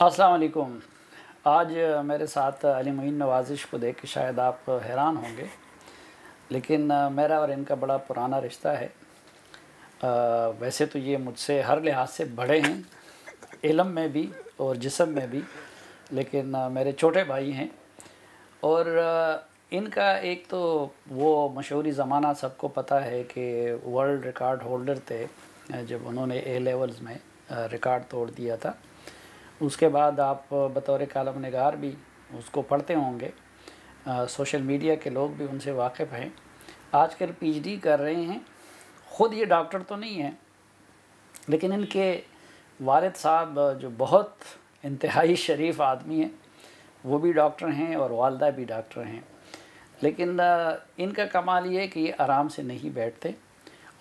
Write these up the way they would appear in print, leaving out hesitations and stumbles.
अस्सलाम वालेकुम। आज मेरे साथ अली मोइन नवाज़िश को देख के शायद आप हैरान होंगे, लेकिन मेरा और इनका बड़ा पुराना रिश्ता है। वैसे तो ये मुझसे हर लिहाज से बड़े हैं, इल्म में भी और जिस्म में भी, लेकिन मेरे छोटे भाई हैं। और इनका एक तो वो मशहूरी ज़माना सबको पता है कि वर्ल्ड रिकॉर्ड होल्डर थे, जब उन्होंने ए लेवल्स में रिकॉर्ड तोड़ दिया था। उसके बाद आप बतौर कालम निगार भी उसको पढ़ते होंगे, सोशल मीडिया के लोग भी उनसे वाकिफ़ हैं। आजकल पीएचडी कर रहे हैं। ख़ुद ये डॉक्टर तो नहीं हैं, लेकिन इनके वालिद साहब जो बहुत इंतहाई शरीफ आदमी हैं, वो भी डॉक्टर हैं और वालदा भी डॉक्टर हैं। लेकिन इनका कमाल ये है कि ये आराम से नहीं बैठते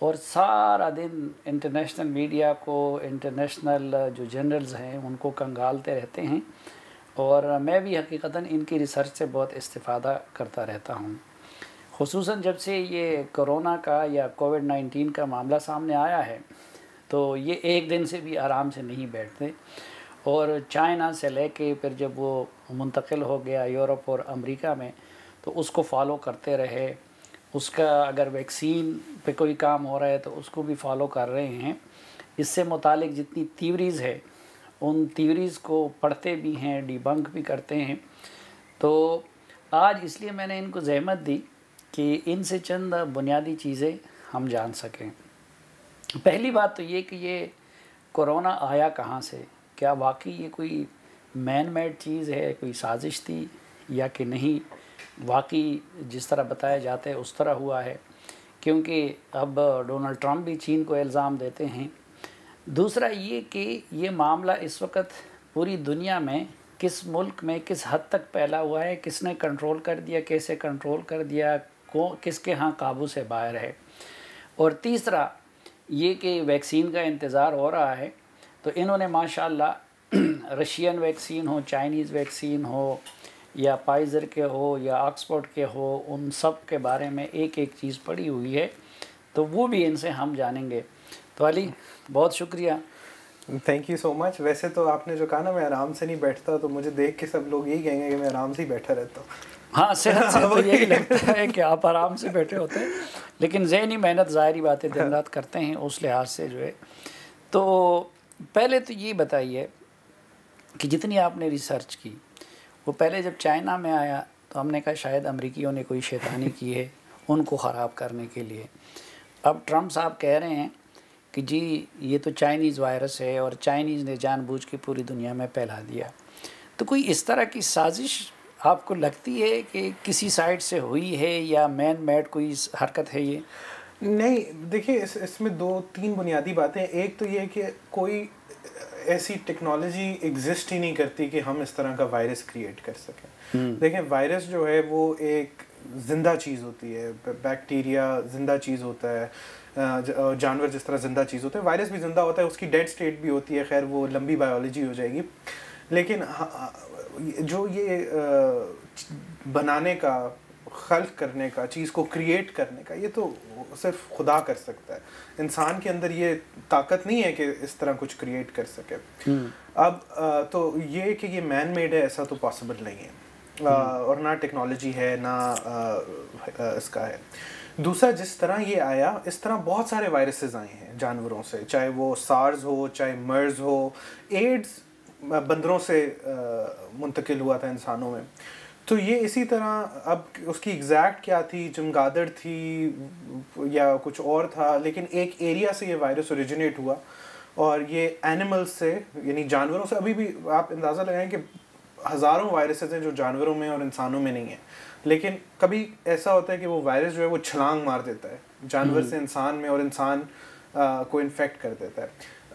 और सारा दिन इंटरनेशनल मीडिया को, इंटरनेशनल जो जर्नल्स हैं उनको कंगालते रहते हैं। और मैं भी हकीकतन इनकी रिसर्च से बहुत इस्तिफ़ादा करता रहता हूँ। ख़ुसूसन जब से ये कोरोना का या कोविड-19 का मामला सामने आया है, तो ये एक दिन से भी आराम से नहीं बैठते। और चाइना से लेके फिर जब वो मुंतकिल हो गया यूरोप और अमेरिका में, तो उसको फॉलो करते रहे। उसका अगर वैक्सीन पे कोई काम हो रहा है तो उसको भी फॉलो कर रहे हैं। इससे मुतालिक जितनी थ्योरीज़ है, उन थ्योरीज़ को पढ़ते भी हैं, डिबंक भी करते हैं। तो आज इसलिए मैंने इनको ज़हमत दी कि इनसे चंद बुनियादी चीज़ें हम जान सकें। पहली बात तो ये कि ये कोरोना आया कहाँ से, क्या वाकई ये कोई मैन मेड चीज़ है, कोई साजिश थी या कि नहीं, वाकई जिस तरह बताया जाता है उस तरह हुआ है। क्योंकि अब डोनाल्ड ट्रंप भी चीन को इल्ज़ाम देते हैं। दूसरा ये कि ये मामला इस वक्त पूरी दुनिया में किस मुल्क में किस हद तक फैला हुआ है, किसने कंट्रोल कर दिया, कैसे कंट्रोल कर दिया, किसके यहाँ काबू से बाहर है। और तीसरा ये कि वैक्सीन का इंतज़ार हो रहा है, तो इन्होंने माशाल्लाह रशियन वैक्सीन हो, चाइनीज़ वैक्सीन हो या फाइज़र के हो या ऑक्सफोर्ड के हो, उन सब के बारे में एक एक चीज़ पड़ी हुई है, तो वो भी इनसे हम जानेंगे। तो अली, बहुत शुक्रिया। Thank you so much. वैसे तो आपने जो कहा ना मैं आराम से नहीं बैठता, तो मुझे देख के सब लोग यही कहेंगे कि मैं आराम से ही बैठा रहता हूँ। हाँ, सेहत से तो यही लगता है कि आप आराम से बैठे होते हैं, लेकिन ज़हनी मेहनत ज़ाहिरी बातें दिन रात करते हैं, उस लिहाज से जो है। तो पहले तो ये बताइए कि जितनी आपने रिसर्च की, वो पहले जब चाइना में आया तो हमने कहा शायद अमरीकियों ने कोई शैतानी की है उनको ख़राब करने के लिए। अब ट्रंप साहब कह रहे हैं कि जी ये तो चाइनीज़ वायरस है और चाइनीज़ ने जानबूझ के पूरी दुनिया में फैला दिया। तो कोई इस तरह की साजिश आपको लगती है कि किसी साइड से हुई है या मैन मेड कोई हरकत है ये? नहीं, देखिए इसमें दो तीन बुनियादी बातें। एक तो ये है कि कोई ऐसी टेक्नोलॉजी एग्जिस्ट ही नहीं करती कि हम इस तरह का वायरस क्रिएट कर सकें। देखें, वायरस जो है वो एक ज़िंदा चीज़ होती है। बैक्टीरिया ज़िंदा चीज़ होता है, जानवर जिस तरह ज़िंदा चीज़ होता है, वायरस भी ज़िंदा होता है, उसकी डेड स्टेट भी होती है। खैर वो लंबी बायोलॉजी हो जाएगी। लेकिन जो ये बनाने का, खल्क करने का, चीज़ को क्रिएट करने का, ये तो सिर्फ खुदा कर सकता है। इंसान के अंदर ये ताकत नहीं है कि इस तरह कुछ क्रिएट कर सके। अब तो ये कि ये मैन मेड है, ऐसा तो पॉसिबल नहीं है। और ना टेक्नोलॉजी है, ना इसका है। दूसरा, जिस तरह ये आया, इस तरह बहुत सारे वायरसेस आए हैं जानवरों से, चाहे वो सार्स हो, चाहे मर्स हो। एड्स बंदरों से मुंतकिल हुआ था इंसानों में। तो ये इसी तरह, अब उसकी एग्जैक्ट क्या थी, चमगादड़ थी या कुछ और था, लेकिन एक एरिया से ये वायरस ओरिजिनेट हुआ और ये एनिमल्स से, यानी जानवरों से। अभी भी आप अंदाज़ा लगाएं कि हज़ारों वायरसेस हैं जो जानवरों में और इंसानों में नहीं है, लेकिन कभी ऐसा होता है कि वो वायरस जो है वो छलांग मार देता है जानवर से इंसान में और इंसान को इन्फेक्ट कर देता है।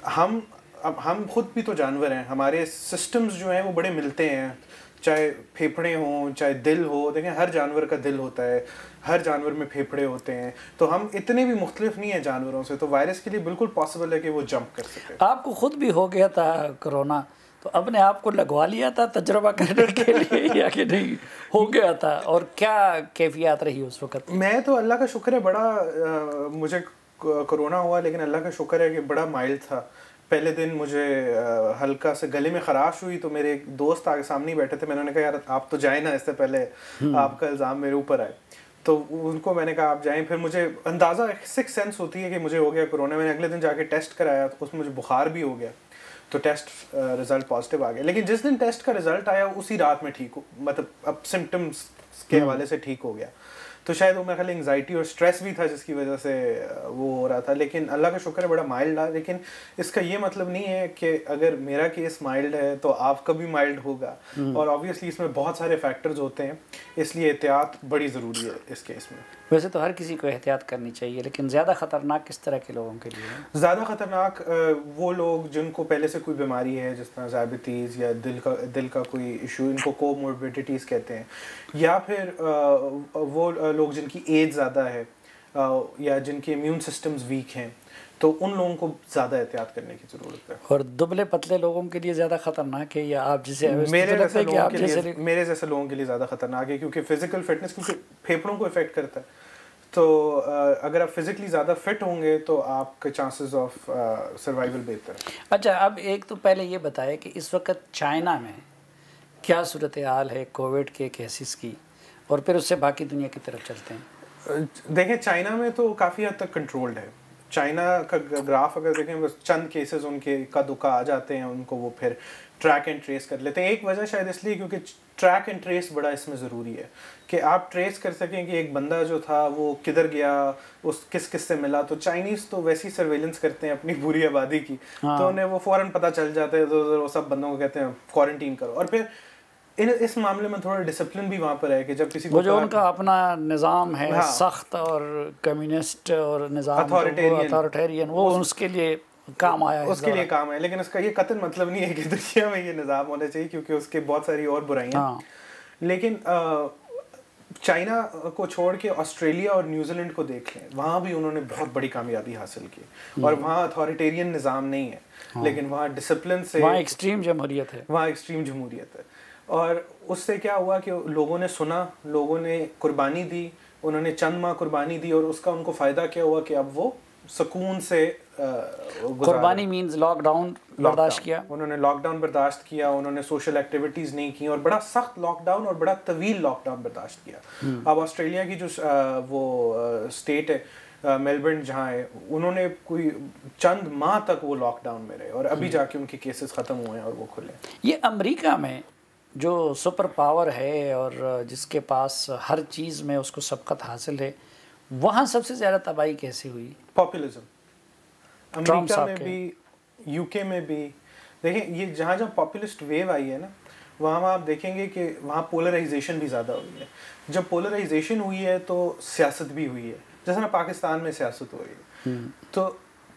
हम खुद भी तो जानवर हैं, हमारे सिस्टम्स जो हैं वो बड़े मिलते हैं, चाहे फेफड़े हों, चाहे दिल हो। देखें, हर जानवर का दिल होता है, हर जानवर में फेफड़े होते हैं, तो हम इतने भी मुख्तलिफ नहीं है जानवरों से। तो वायरस के लिए बिल्कुल पॉसिबल है कि वो जंप कर सके। आपको खुद भी हो गया था कोरोना, तो अपने आप को लगवा लिया था तजुर्बा करने के लिए या कि नहीं हो गया था, और क्या कैफियत रही उस वक्त? मैं तो अल्लाह का शुक्र है, बड़ा मुझे कोरोना हुआ, लेकिन अल्लाह का शुक्र है कि बड़ा माइल्ड था। पहले दिन मुझे हल्का से गले में खराश हुई, तो मेरे एक दोस्त आगे सामने ही बैठे थे, मैंने कहा यार आप तो जाए ना, इससे पहले आपका इल्ज़ाम मेरे ऊपर आए। तो उनको मैंने कहा आप जाएं। फिर मुझे अंदाज़ा, सिक्स सेंस होती है कि मुझे हो गया कोरोना। मैंने अगले दिन जाके टेस्ट कराया तो उसमें मुझे बुखार भी हो गया, तो टेस्ट रिजल्ट पॉजिटिव आ गया। लेकिन जिस दिन टेस्ट का रिजल्ट आया उसी रात में ठीक हो, मतलब अब सिम्टम्स के हवाले से ठीक हो गया। तो शायद वो मेरे ख्याल एंग्जाइटी और स्ट्रेस भी था जिसकी वजह से वो हो रहा था। लेकिन अल्लाह का शुक्र है बड़ा माइल्ड रहा। लेकिन इसका ये मतलब नहीं है कि अगर मेरा केस माइल्ड है तो आपका भी माइल्ड होगा। और ऑब्वियसली इसमें बहुत सारे फैक्टर्स होते हैं, इसलिए एहतियात बड़ी ज़रूरी है इस केस में। वैसे तो हर किसी को एहतियात करनी चाहिए, लेकिन ज़्यादा ख़तरनाक किस तरह के लोगों के लिए है? ज़्यादा ख़तरनाक वो लोग जिनको पहले से कोई बीमारी है, जिस तरह डायबिटीज़ या दिल का कोई इशू, इनको कोमोर्बिडिटीज़ कहते हैं, या फिर वो लोग जिनकी एज ज़्यादा है या जिनके इम्यून सिस्टम्स वीक हैं, तो उन लोगों को ज़्यादा एहतियात करने की ज़रूरत है। और दुबले पतले लोगों के लिए ज़्यादा ख़तरनाक है, या आप जिसे मेरे जैसे लोगों के लिए ज़्यादा ख़तरनाक है, क्योंकि फ़िज़िकल फिटनेस, क्योंकि फेफड़ों को इफ़ेक्ट करता है। तो अगर आप फिज़िकली ज़्यादा फिट होंगे तो आपके चांसेस ऑफ सर्वाइवल बेहतर है। अच्छा, अब एक तो पहले ये बताया कि इस वक्त चाइना में क्या सूरत हाल है कोविड के केसेस की, और फिर उससे बाकी दुनिया की तरफ चलते हैं। देखें, चाइना में तो काफ़ी हद तक कंट्रोल्ड है। चाइना का ग्राफ अगर देखें, बस चंद केसेस उनके का दुका आ जाते हैं, उनको वो फिर ट्रैक एंड ट्रेस कर लेते हैं। एक वजह शायद इसलिए क्योंकि ट्रैक एंड ट्रेस बड़ा इसमें ज़रूरी है कि आप ट्रेस कर सकें कि एक बंदा जो था वो किधर गया, उस किस से मिला। तो चाइनीज़ तो वैसी सर्वेलेंस करते हैं अपनी पूरी आबादी की, तो उन्हें वो फ़ौरन पता चल जाता है, तो वो सब बंदों को कहते हैं क्वारंटीन करो। और फिर इस मामले में थोड़ा डिसिप्लिन भी वहाँ पर है कि जब किसी वो जो उनका अपना निज़ाम है, हाँ, सख्त और कम्युनिस्ट और निज़ाम अथॉरिटेरियन, वो उसके लिए काम आया है, उसके लिए काम है। लेकिन उसका ये कतई मतलब नहीं है कि दुनिया में ये निज़ाम होना चाहिए, क्योंकि उसके बहुत सारी और बुराइयां। हाँ। लेकिन चाइना को छोड़ के ऑस्ट्रेलिया और न्यूजीलैंड को देख लें, वहाँ भी उन्होंने बहुत बड़ी कामयाबी हासिल की। और वहाँ अथॉरिटेरियन निज़ाम नहीं है, लेकिन वहाँ डिसिप्लिन से, वहाँ एक्सट्रीम जमहूरियत है, वहाँ एक्सट्रीम जमहूरियत है। और उससे क्या हुआ कि लोगों ने सुना, लोगों ने कुर्बानी दी, उन्होंने चंद माह कुर्बानी दी, और उसका उनको फ़ायदा क्या हुआ कि अब वो सुकून से कुर्बानी मींस लॉकडाउन बर्दाश्त किया। उन्होंने लॉकडाउन बर्दाश्त किया, उन्होंने सोशल एक्टिविटीज़ नहीं की, और बड़ा सख्त लॉकडाउन और बड़ा तवील लॉकडाउन बर्दाश्त किया। अब ऑस्ट्रेलिया की जो वो स्टेट है मेलबर्न जहाँ है, उन्होंने कोई चंद माह तक वो लॉकडाउन में रहे, और अभी जाके उनके केसेस ख़त्म हुए हैं और वो खुले। ये अमेरिका में जो सुपर पावर है और जिसके पास हर चीज़ में उसको सबकत हासिल है, वहाँ सबसे ज़्यादा तबाही कैसे हुई? पॉपुलिज्म। अमेरिका में भी, यूके में भी। देखें, ये जहाँ जहाँ पॉपुलिस्ट वेव आई है ना, वहाँ आप देखेंगे कि वहाँ पोलराइजेशन भी ज़्यादा हुई है। जब पोलराइजेशन हुई है तो सियासत भी हुई है, जैसे ना पाकिस्तान में सियासत हो रही है। तो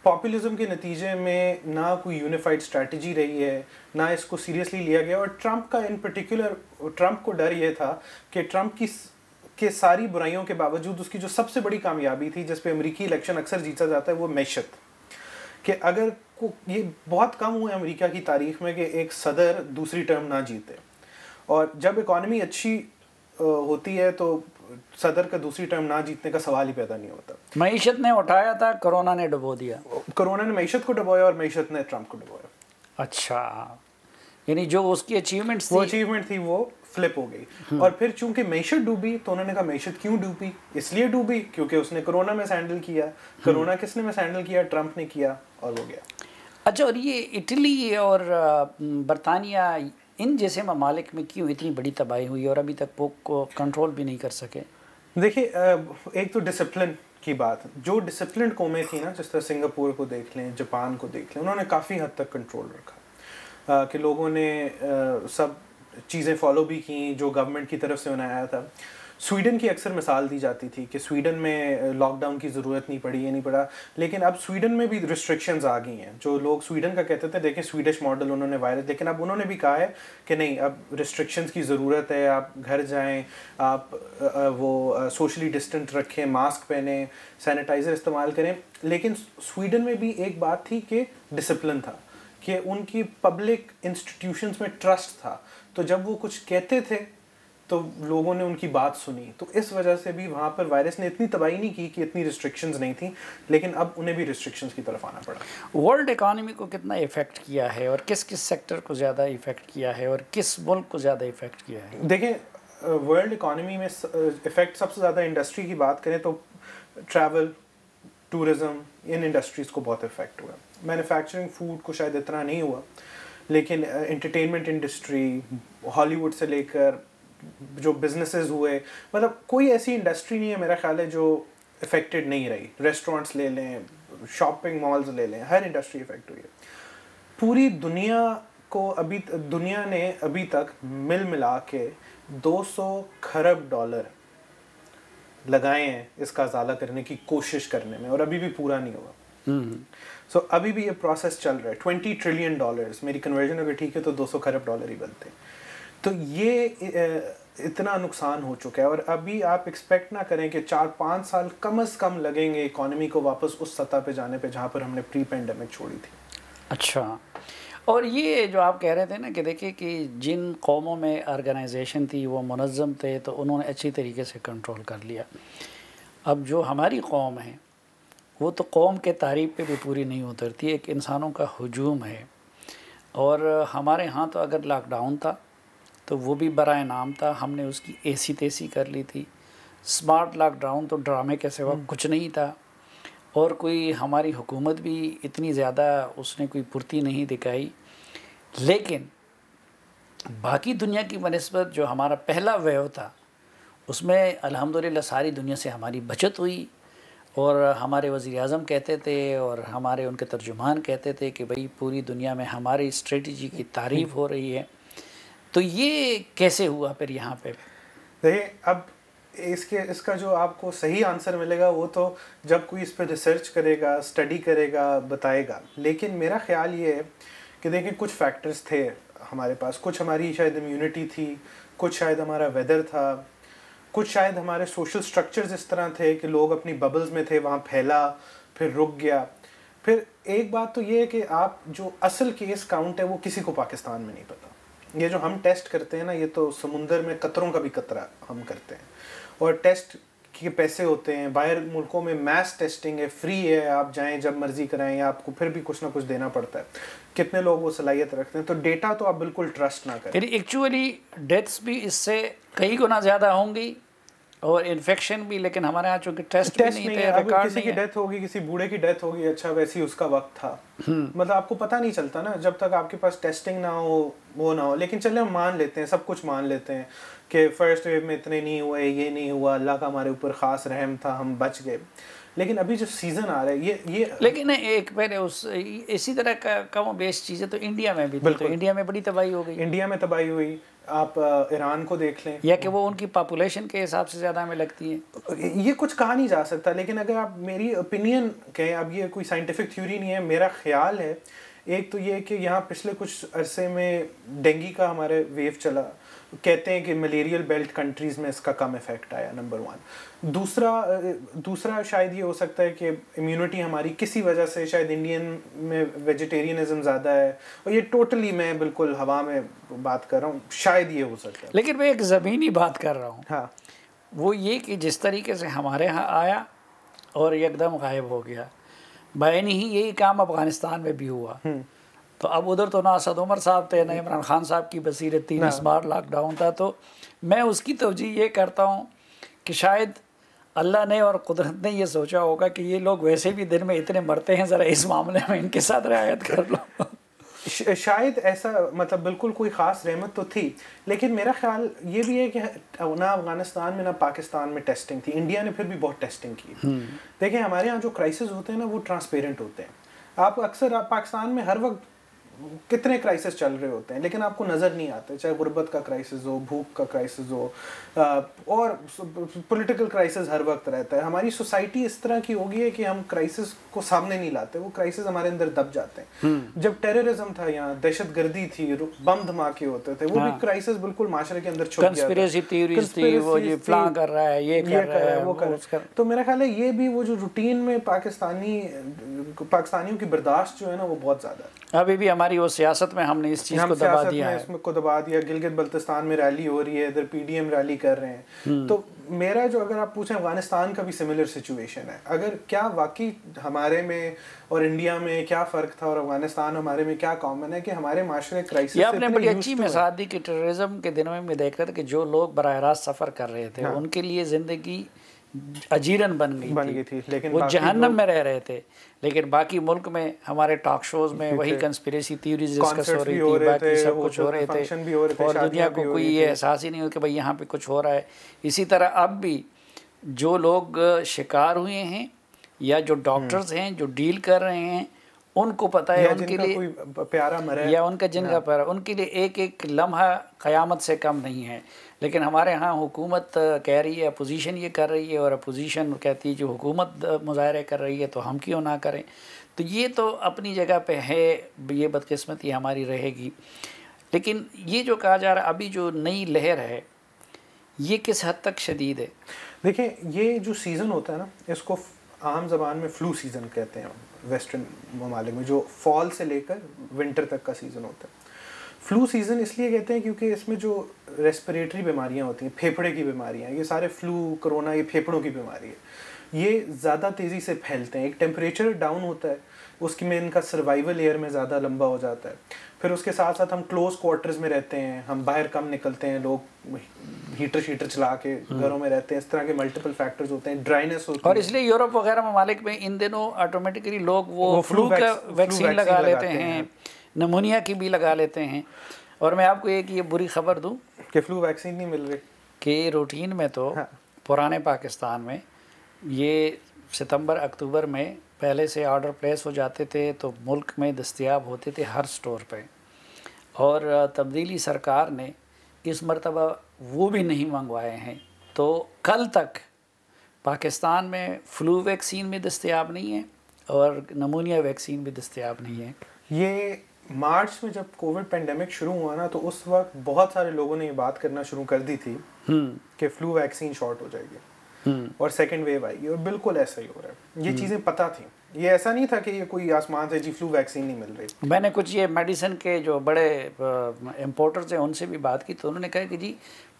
पॉपुलिज्म के नतीजे में ना कोई यूनिफाइड स्ट्रैटेजी रही है, ना इसको सीरियसली लिया गया। और ट्रंप का इन पर्टिकुलर, ट्रंप को डर ये था कि ट्रंप के सारी बुराइयों के बावजूद उसकी जो सबसे बड़ी कामयाबी थी, जिस पे अमेरिकी इलेक्शन अक्सर जीता जाता है, वो मैशत। कि अगर ये बहुत कम हुए अमेरिका की तारीख में कि एक सदर दूसरी टर्म ना जीते, और जब इकॉनमी अच्छी होती है तो सदर का दूसरी टर्म ना जीतने का सवाल ही पैदा नहीं होता। मईशत ने उठाया था, कोरोना ने डुबो दिया। कोरोना ने मईशत को डुबोया और मईशत ने ट्रंप को डुबोया। अच्छा, यानी जो उसकी अचीवमेंट्स थी, वो अचीवमेंट थी, वो फ्लिप हो गई। और फिर चूंकि मईशत डूबी तो उन्होंने कहा मईशत क्यों डूबी? इसलिए डूबी क्योंकि उसने कोरोना में हैंडल किया। कोरोना किसने में हैंडल किया? ट्रंप ने किया, और वो गया। अच्छा, और ये इटली और बरतानिया, इन जैसे ममालिक में क्यों इतनी बड़ी तबाही हुई और अभी तक वो को कंट्रोल भी नहीं कर सके? देखिए, एक तो डिसिप्लिन की बात, जो डिसिप्लिन कौमें थी ना, जिस तरह सिंगापुर को देख लें, जापान को देख लें, उन्होंने काफ़ी हद तक कंट्रोल रखा कि लोगों ने सब चीज़ें फॉलो भी की जो गवर्नमेंट की तरफ से उन्हें आया था। स्वीडन की अक्सर मिसाल दी जाती थी कि स्वीडन में लॉकडाउन की ज़रूरत नहीं पड़ी, ये नहीं पड़ा, लेकिन अब स्वीडन में भी रिस्ट्रिक्शंस आ गई हैं। जो लोग स्वीडन का कहते थे, देखें स्वीडिश मॉडल उन्होंने वायरस, लेकिन अब उन्होंने भी कहा है कि नहीं, अब रिस्ट्रिक्शंस की ज़रूरत है, आप घर जाएं, आप वो सोशली डिस्टेंट रखें, मास्क पहने, सैनिटाइज़र इस्तेमाल करें। लेकिन स्वीडन में भी एक बात थी कि डिसिप्लिन था, कि उनकी पब्लिक इंस्टीट्यूशंस में ट्रस्ट था। तो जब वो कुछ कहते थे तो लोगों ने उनकी बात सुनी, तो इस वजह से भी वहाँ पर वायरस ने इतनी तबाही नहीं की कि इतनी रिस्ट्रिक्शंस नहीं थी, लेकिन अब उन्हें भी रिस्ट्रिक्शंस की तरफ आना पड़ा। वर्ल्ड इकॉनमी को कितना इफ़ेक्ट किया है और किस किस सेक्टर को ज़्यादा इफ़ेक्ट किया है और किस मुल्क को ज़्यादा इफ़ेक्ट किया है? देखें, वर्ल्ड इकॉनमी में इफ़ेक्ट सबसे ज़्यादा इंडस्ट्री की बात करें तो ट्रैवल, टूरिज़्म, इन इंडस्ट्रीज़ को बहुत इफ़ेक्ट हुआ। मैन्युफैक्चरिंग, फूड को शायद इतना नहीं हुआ, लेकिन एंटरटेनमेंट इंडस्ट्री, हॉलीवुड से लेकर जो बिजनेसेस हुए, मतलब कोई ऐसी इंडस्ट्री नहीं है मेरा ख्याल है जो इफ़ेक्टेड नहीं रही। रेस्टोरेंट्स ले लें, शॉपिंग मॉल्स ले लें, हर इंडस्ट्री इफ़ेक्ट हुई है। पूरी दुनिया को दुनिया ने अभी तक मिला के 200 खरब डॉलर लगाए हैं इसका ज़ाला करने की कोशिश करने में, और अभी भी पूरा नहीं हुआ। सो अभी भी ये प्रोसेस चल रहा है। 20 ट्रिलियन डॉलर्स, मेरी कन्वर्जन अगर ठीक है तो 200 खरब डॉलर ही बनते हैं। तो ये इतना नुकसान हो चुका है, और अभी आप एक्सपेक्ट ना करें कि 4-5 साल कम से कम लगेंगे इकोनॉमी को वापस उस सतह पे जाने पे जहाँ पर हमने प्री पेंडेमिक छोड़ी थी। अच्छा, और ये जो आप कह रहे थे ना कि देखिए कि जिन कौमों में ऑर्गेनाइजेशन थी वो मुनज़्ज़म थे तो उन्होंने अच्छी तरीके से कंट्रोल कर लिया। अब जो हमारी कौम है वो तो कौम के तारीफ़ पे भी पूरी नहीं उतरती, एक इंसानों का हुजूम है। और हमारे यहाँ तो अगर लॉकडाउन था तो वो भी बराए नाम था, हमने उसकी ऐसी तैसी कर ली थी। स्मार्ट लॉकडाउन तो ड्रामे के सिवा कुछ नहीं था, और कोई हमारी हुकूमत भी इतनी ज़्यादा उसने कोई फुर्ती नहीं दिखाई। लेकिन बाकी दुनिया की बनिस्बत जो हमारा पहला वेव था उसमें अल्हम्दुलिल्लाह सारी दुनिया से हमारी बचत हुई, और हमारे वज़ीर-ए-आज़म कहते थे और हमारे उनके तर्जुमान कहते थे कि भाई पूरी दुनिया में हमारी स्ट्रेटजी की तारीफ़ हो रही है। तो ये कैसे हुआ फिर यहाँ पे? देखिए, अब इसका जो आपको सही आंसर मिलेगा वो तो जब कोई इस पर रिसर्च करेगा, स्टडी करेगा, बताएगा। लेकिन मेरा ख्याल ये है कि देखिए कुछ फैक्टर्स थे हमारे पास, कुछ हमारी शायद इम्यूनिटी थी, कुछ शायद हमारा वेदर था, कुछ शायद हमारे सोशल स्ट्रक्चर्स इस तरह थे कि लोग अपनी बबल्स में थे, वहाँ फैला, फिर रुक गया। फिर एक बात तो ये है कि आप जो असल केस काउंट है वो किसी को पाकिस्तान में नहीं पता। ये जो हम टेस्ट करते हैं ना, ये तो समुंदर में कतरों का भी कतरा हम करते हैं, और टेस्ट के पैसे होते हैं। बाहर मुल्कों में मैस टेस्टिंग है, फ्री है, आप जाएं जब मर्जी कराएं, आपको फिर भी कुछ ना कुछ देना पड़ता है। कितने लोग वो सलाहियत रखते हैं, तो डेटा तो आप बिल्कुल ट्रस्ट ना करें। फिर एक्चुअली डेथ्स भी इससे कई गुना ज़्यादा होंगी और इन्फेक्शन भी, लेकिन हमारे यहाँ चूँकि टेस्ट भी नहीं थे, रिकॉर्ड किसी की डेथ होगी, किसी बूढ़े की डेथ होगी, अच्छा वैसे ही उसका वक्त था। मतलब आपको पता नहीं चलता ना जब तक आपके पास टेस्टिंग ना हो, वो ना हो। लेकिन चले हम मान लेते हैं, सब कुछ मान लेते हैं कि फर्स्ट वेव में इतने नहीं हुए, ये नहीं हुआ, अल्लाह का हमारे ऊपर ख़ास रहम था, हम बच गए। लेकिन अभी जो सीज़न आ रहा है ये लेकिन एक पहले उस इसी तरह का कम बेस चीज़ें तो इंडिया में भी थी, तो इंडिया में बड़ी तबाही हो गई। इंडिया में तबाही हुई, आप ईरान को देख लें, या कि वो उनकी पॉपुलेशन के हिसाब से ज़्यादा हमें लगती है। ये कुछ कहा नहीं जा सकता, लेकिन अगर आप मेरी ओपिनियन कहें, अब ये कोई साइंटिफिक थ्योरी नहीं है, मेरा ख्याल है, एक तो ये कि यहाँ पिछले कुछ अरसे में डेंगू का हमारे वेव चला, कहते हैं कि मलेरियल बेल्ट कंट्रीज़ में इसका कम इफेक्ट आया, नंबर 1। दूसरा शायद ये हो सकता है कि इम्यूनिटी हमारी किसी वजह से, शायद इंडियन में वेजिटेरियनिज्म ज़्यादा है, और ये टोटली मैं बिल्कुल हवा में बात कर रहा हूँ, शायद ये हो सकता है। लेकिन मैं एक ज़मीनी बात कर रहा हूँ। हाँ, वो ये कि जिस तरीके से हमारे यहाँ आया और एकदम गायब हो गया, बायनी ही यही काम अफ़गानिस्तान में भी हुआ। तो अब उधर तो ना असद उमर साहब थे, ना इमरान खान साहब की बसीरत थी, ना स्मार्ट लॉकडाउन था। तो मैं उसकी तवजीह ये करता हूँ कि शायद अल्लाह ने और कुदरत ने ये सोचा होगा कि ये लोग वैसे भी दिन में इतने मरते हैं, ज़रा इस मामले में इनके साथ रियायत कर लो। शायद ऐसा, मतलब बिल्कुल कोई ख़ास रहमत तो थी, लेकिन मेरा ख्याल ये भी है कि ना अफ़गानिस्तान में ना पाकिस्तान में टेस्टिंग थी। इंडिया ने फिर भी बहुत टेस्टिंग की। देखिए हमारे यहाँ जो क्राइसिस होते हैं ना, वो ट्रांसपेरेंट होते हैं। आप पाकिस्तान में हर वक्त कितने क्राइसिस चल रहे होते हैं, लेकिन आपको नज़र नहीं आते, चाहे गुर्बत का क्राइसिस हो, भूख का क्राइसिस हो, और पॉलिटिकल क्राइसिस हर वक्त रहता है। हमारी सोसाइटी इस तरह की हो गई है कि हम क्राइसिस को सामने नहीं लाते, वो क्राइसिस हमारे अंदर दब जाते हैं। जब टेररिज्म था यहाँ, दहशतगर्दी थी, बम धमाके होते थे, वो भी क्राइसिस बिल्कुल माशरे के अंदर छुप गया था। कंस्पिरेसी थ्योरीज थी, वो ये प्लान कर रहा है, ये कर रहा है, वो कर। तो मेरा ख्याल है ये भी वो जो रूटीन में पाकिस्तानियों की बर्दाश्त जो है ना, वो बहुत ज़्यादा है। अभी भी हमारी वो सियासत में हमने इस चीज़ को दबा दिया है, इसमें को दबा दिया। गिलगित बल्तिस्तान में रैली हो रही है, इधर पीडीएम रैली कर रहे हैं। तो मेरा जो, अगर आप पूछें, अफगानिस्तान का भी सिमिलर सिचुएशन है। अगर क्या वाकई हमारे में और इंडिया में क्या फ़र्क था और अफगानिस्तान हमारे में क्या कॉमन है कि हमारे माशरे क्राइसिस से आपने बड़ी अच्छी मिसाल दी कि टेररिज्म के दिनों में देख रहे थे कि जो लोग बराह रास्त सफ़र कर रहे थे उनके लिए ज़िंदगी अजीरन बन गई थी, लेकिन वो जहन्नम में रह रहे थे। लेकिन बाकी मुल्क में हमारे टॉक शोज में वही कंस्पिरेसी थ्योरीज डिस्कस हो रही थी, बाकी सब कुछ हो रहे थे और दुनिया को कोई ये एहसास ही नहीं हो कि भाई यहाँ पे कुछ हो रहा है। इसी तरह अब भी जो लोग शिकार हुए हैं या जो डॉक्टर्स हैं जो डील कर रहे हैं, उनको पता है उनके लिए प्यारा मरा या उनका जिनका प्यारा, उनके लिए एक एक लम्हा क़यामत से कम नहीं है। लेकिन हमारे यहाँ हुकूमत कह रही है, अपोजिशन ये कर रही है, और अपोजिशन कहती है जो हुकूमत मुजाहरे कर रही है तो हम क्यों ना करें। तो ये तो अपनी जगह पे है, ये बदकिस्मती हमारी रहेगी। लेकिन ये जो कहा जा रहा है अभी जो नई लहर है, ये किस हद तक शदीद है? देखिए, ये जो सीज़न होता है ना, इसको आम ज़बान में फ्लू सीज़न कहते हैं वेस्टर्न ममालिक में, जो फॉल से लेकर विंटर तक का सीज़न होता है। फ्लू सीज़न इसलिए कहते हैं क्योंकि इसमें जो रेस्पिरेटरी बीमारियां होती हैं, फेफड़े की बीमारियां, ये सारे फ्लू, कोरोना, ये फेफड़ों की बीमारी है। ये ज़्यादा तेज़ी से फैलते हैं। एक टेम्परेचर डाउन होता है, उसकी में इनका सर्वाइवल एयर में ज़्यादा लंबा हो जाता है। फिर उसके साथ साथ हम क्लोज क्वार्टर्स में रहते हैं, हम बाहर कम निकलते हैं, लोग हीटर शीटर चला के घरों में रहते हैं। इस तरह के मल्टीपल फैक्टर्स होते हैं, ड्राइनेस होती है। और इसलिए यूरोप वगैरह ममालिक में इन दिनों ऑटोमेटिकली लोग वो फ्लू का वैक्सीन लगा लेते हैं, नमूनिया की भी लगा लेते हैं। और मैं आपको एक ये बुरी खबर दूं कि फ्लू वैक्सीन नहीं मिल रही, कि रूटीन में तो पुराने पाकिस्तान में ये सितंबर अक्टूबर में पहले से ऑर्डर प्लेस हो जाते थे तो मुल्क में दस्तयाब होते थे हर स्टोर पे। और तब्दीली सरकार ने इस मरतबा वो भी नहीं मंगवाए हैं। तो कल तक पाकिस्तान में फ्लू वैक्सीन भी दस्तयाब नहीं है और नमूनिया वैक्सीन भी दस्तयाब नहीं है। ये मार्च में जब कोविड पेंडेमिक शुरू हुआ ना, तो उस वक्त बहुत सारे लोगों ने ये बात करना शुरू कर दी थी कि फ्लू वैक्सीन शॉर्ट हो जाएगी और सेकेंड वेव आएगी, और बिल्कुल ऐसा ही हो रहा है। ये चीज़ें पता थी, ये ऐसा नहीं था कि ये कोई आसमान से जी फ्लू वैक्सीन नहीं मिल रही। मैंने कुछ ये मेडिसिन के जो बड़े इम्पोर्टर्स हैं उनसे भी बात की, तो उन्होंने कहा कि जी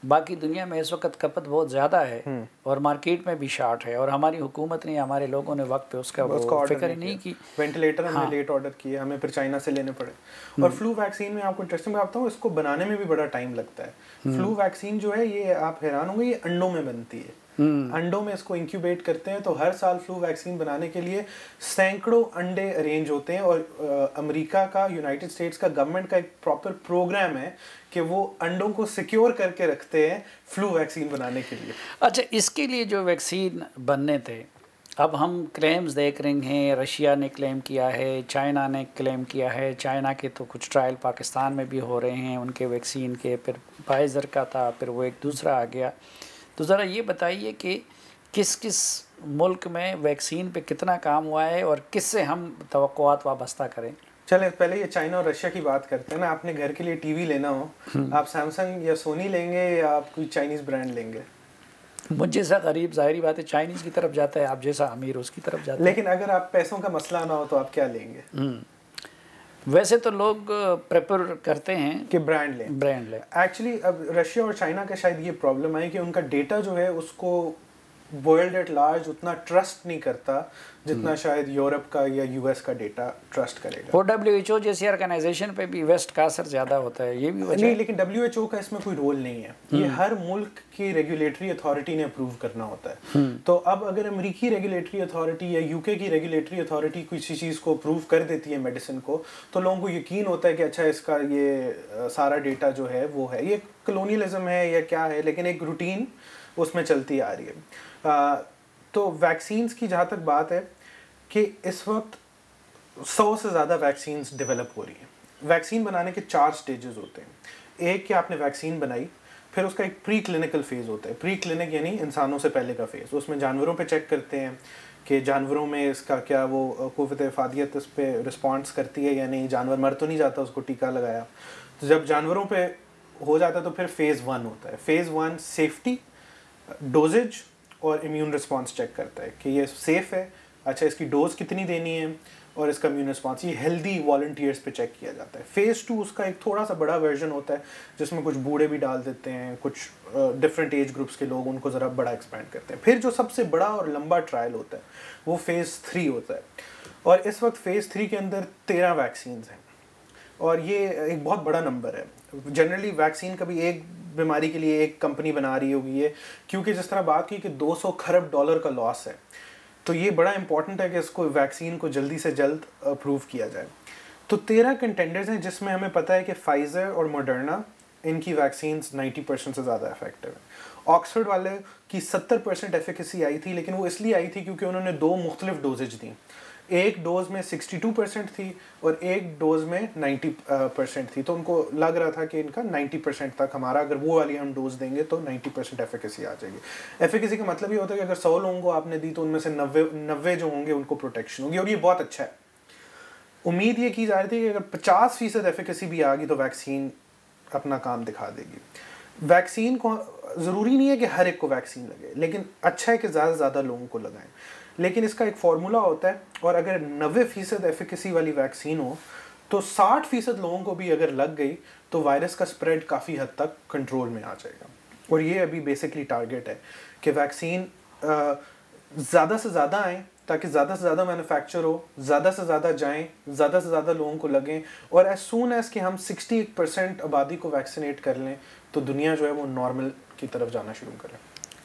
बाकी दुनिया में इस वक्त खपत बहुत ज़्यादा है और मार्केट में भी शार्ट है, और हमारी हुकूमत ने, हमारे लोगों ने वक्त पे उसका फिक्र ही नहीं की। वेंटिलेटर हमने लेट ऑर्डर किए, हमें फिर चाइना से लेने पड़े। और फ्लू वैक्सीन में आपको इंटरेस्टिंग बताता हूँ, इसको बनाने में भी बड़ा टाइम लगता है। फ्लू वैक्सीन जो है, ये आप हैरान होंगे, ये अंडों में बनती है। अंडों में इसको इंक्यूबेट करते हैं। तो हर साल फ्लू वैक्सीन बनाने के लिए सैकड़ों अंडे अरेंज होते हैं, और अमेरिका का, यूनाइटेड स्टेट्स का गवर्नमेंट का एक प्रॉपर प्रोग्राम है कि वो अंडों को सिक्योर करके रखते हैं फ्लू वैक्सीन बनाने के लिए। अच्छा, इसके लिए जो वैक्सीन बनने थे, अब हम क्लेम्स देख रहे हैं, रशिया ने क्लेम किया है, चाइना ने क्लेम किया है। चाइना के तो कुछ ट्रायल पाकिस्तान में भी हो रहे हैं उनके वैक्सीन के, फिर फाइज़र का था, फिर वो एक दूसरा आ गया। तो ज़रा ये बताइए कि किस किस मुल्क में वैक्सीन पे कितना काम हुआ है और किससे हम तवक्कुआत वाबस्ता करें। चले पहले ये चाइना और रशिया की बात करते हैं ना। आपने घर के लिए टीवी लेना हो, आप सैमसंग या सोनी लेंगे या आप कोई चाइनीज़ ब्रांड लेंगे? मुझ जैसा गरीब ज़ाहिरी बात है चाइनीज़ की तरफ जाता है, आप जैसा अमीर उसकी तरफ जाता है। लेकिन अगर आप पैसों का मसला ना हो तो आप क्या लेंगे? वैसे तो लोग प्रेफर करते हैं कि ब्रांड लें। एक्चुअली अब रशिया और चाइना का शायद ये प्रॉब्लम है कि उनका डेटा जो है उसको वर्ल्ड एट लार्ज उतना ट्रस्ट नहीं करता जितना शायद यूरोप का या यूएस का डेटा ट्रस्ट करेगा। और WHO जैसी ऑर्गेनाइजेशन पे भी वेस्ट का असर ज़्यादा होता है, ये भी वजह नहीं, लेकिन WHO का इसमें कोई रोल नहीं है। ये हर मुल्क की रेगुलेटरी अथॉरिटी ने अप्रूव करना होता है। तो अब अगर अमेरिकी रेगुलेटरी अथॉरिटी या यूके की रेगुलेटरी अथॉरिटी किसी चीज़ को अप्रूव कर देती है मेडिसिन को, तो लोगों को यकीन होता है कि अच्छा इसका ये सारा डेटा जो है वो है। ये कलोनियलिज्म है या क्या है, लेकिन एक रूटीन उसमें चलती आ रही है। तो वैक्सीन्स की जहाँ तक बात है कि इस वक्त 100 से ज़्यादा वैक्सीन्स डेवलप हो रही हैं। वैक्सीन बनाने के 4 स्टेजेस होते हैं। एक कि आपने वैक्सीन बनाई, फिर उसका एक प्री क्लिनिकल फेज़ होता है। प्री क्लिनिक यानी इंसानों से पहले का फेज़, उसमें जानवरों पे चेक करते हैं कि जानवरों में इसका क्या वो कुव्वत इफ़ादियत इस पर रिस्पॉन्स करती है या नहीं, जानवर मर तो नहीं जाता उसको टीका लगाया। तो जब जानवरों पर हो जाता है तो फिर फेज़ 1 होता है। फेज़ 1 सेफ्टी, डोजेज और इम्यून रिस्पॉन्स चेक करता है कि ये सेफ़ है, अच्छा इसकी डोज कितनी देनी है, और इसका इम्यून रिस्पॉन्स, ये हेल्दी वॉलंटियर्स पे चेक किया जाता है। फेज़ 2 उसका एक थोड़ा सा बड़ा वर्जन होता है जिसमें कुछ बूढ़े भी डाल देते हैं, कुछ डिफरेंट एज ग्रुप्स के लोग, उनको ज़रा बड़ा एक्सपैंड करते हैं। फिर जो सबसे बड़ा और लंबा ट्रायल होता है वो फेज़ 3 होता है, और इस वक्त फेज़ 3 के अंदर 13 वैक्सीन हैं, और ये एक बहुत बड़ा नंबर है। जनरली वैक्सीन कभी एक बीमारी के लिए एक कंपनी बना रही होगी ये, क्योंकि जिस तरह बात की कि 200 खरब डॉलर का लॉस है, तो ये बड़ा इंपॉर्टेंट है कि इसको वैक्सीन को जल्दी से जल्द अप्रूव किया जाए। तो 13 कंटेंडर्स हैं जिसमें हमें पता है कि फाइजर और मॉडर्ना, इनकी वैक्सीन 90% से ज़्यादा इफेक्टिव है। ऑक्सफोर्ड वाले की 70% एफिकेसी आई थी, लेकिन वो इसलिए आई थी क्योंकि उन्होंने 2 मुख्तलिफ डोजेज दी। एक डोज में 62% थी और एक डोज में 90% थी, तो उनको लग रहा था कि इनका 90% तक हमारा, अगर वो वाली हम डोज देंगे तो 90% एफिकेसी आ जाएगी। एफिकेसी का मतलब ये होता है कि अगर 100 लोगों को आपने दी तो उनमें से 90 जो होंगे उनको प्रोटेक्शन होगी, और ये बहुत अच्छा है। उम्मीद ये की जा रही थी कि अगर 50% एफिकेसी भी आ गई तो वैक्सीन अपना काम दिखा देगी। वैक्सीन को ज़रूरी नहीं है कि हर एक को वैक्सीन लगे, लेकिन अच्छा है कि ज़्यादा से ज़्यादा लोगों को लगाएं। लेकिन इसका एक फार्मूला होता है, और अगर 90% एफिकेसी वाली वैक्सीन हो तो 60% लोगों को भी अगर लग गई तो वायरस का स्प्रेड काफ़ी हद तक कंट्रोल में आ जाएगा। और ये अभी बेसिकली टारगेट है कि वैक्सीन ज़्यादा से ज़्यादा आए, ताकि ज़्यादा से ज़्यादा मैन्युफैक्चर हो, ज़्यादा से ज़्यादा जाएं, ज़्यादा से ज़्यादा लोगों को लगें, और एज सून एज कि हम 61% आबादी को वैक्सीनेट कर लें तो दुनिया जो है वो नॉर्मल की तरफ जाना शुरू करे।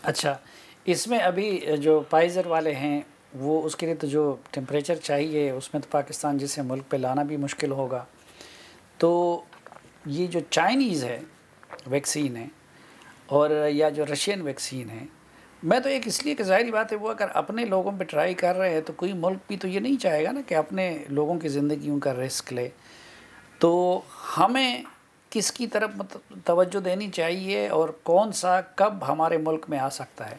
अच्छा, इसमें अभी जो फाइज़र वाले हैं वो उसके लिए तो जो टेम्परेचर चाहिए उसमें तो पाकिस्तान जैसे मुल्क पे लाना भी मुश्किल होगा। तो ये जो चाइनीज़ है वैक्सीन है और या जो रशियन वैक्सीन है, मैं तो एक इसलिए कि ज़ाहिर बात है वो अगर अपने लोगों पे ट्राई कर रहे हैं तो कोई मुल्क भी तो ये नहीं चाहेगा ना कि अपने लोगों की ज़िंदगियों का रिस्क ले। तो हमें किसकी तरफ तवज्जो देनी चाहिए और कौन सा कब हमारे मुल्क में आ सकता है?